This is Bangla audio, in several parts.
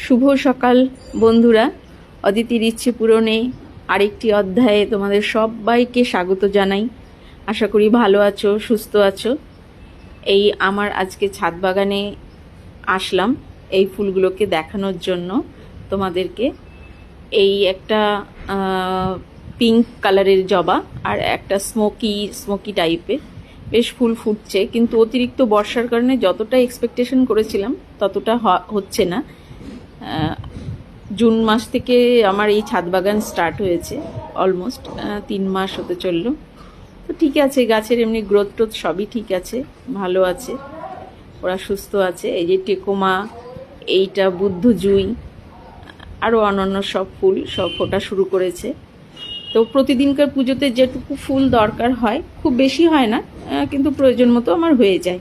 শুভ সকাল বন্ধুরা, অদিতির ইচ্ছে পূরণে আরেকটি অধ্যায়ে তোমাদের সবাইকে স্বাগত জানাই। আশা করি ভালো আছো, সুস্থ আছো। এই আমার আজকে ছাদ বাগানে আসলাম এই ফুলগুলোকে দেখানোর জন্য তোমাদেরকে। এই একটা পিঙ্ক কালারের জবা আর একটা স্মোকি টাইপের বেশ ফুল ফুটছে, কিন্তু অতিরিক্ত বর্ষার কারণে যতটা এক্সপেকটেশন করেছিলাম ততটা হচ্ছে না। জুন মাস থেকে আমার এই ছাদ বাগান স্টার্ট হয়েছে, অলমোস্ট 3 মাস হতে চললো। তো ঠিক আছে, গাছের এমনি গ্রোথ টোথ সবই ঠিক আছে, ভালো আছে, ওরা সুস্থ আছে। এই যে টেকোমা, এইটা বুদ্ধ জুই, আরও অন্যান্য সব ফুল সব ফোটা শুরু করেছে। তো প্রতিদিনকার পুজোতে যেটুকু ফুল দরকার হয়, খুব বেশি হয় না, কিন্তু প্রয়োজন মতো আমার হয়ে যায়।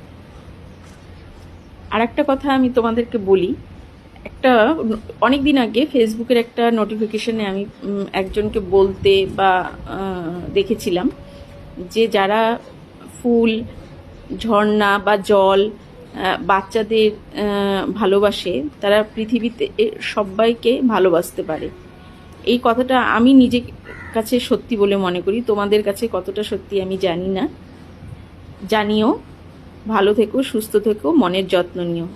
আর একটা কথা আমি তোমাদেরকে বলি, একটা অনেক দিন আগে ফেসবুকের একটা নোটিফিকেশনে আমি একজনকে বলতে বা দেখেছিলাম যে যারা ফুল, ঝর্ণা বা জল, বাচ্চাদের ভালোবাসে, তারা পৃথিবীতে সবাইকে ভালোবাসতে পারে। এই কথাটা আমি নিজের কাছে সত্যি বলে মনে করি। তোমাদের কাছে কতটা সত্যি আমি জানি না। জানিও। ভালো থেকো, সুস্থ থেকো, মনের যত্ন নিও।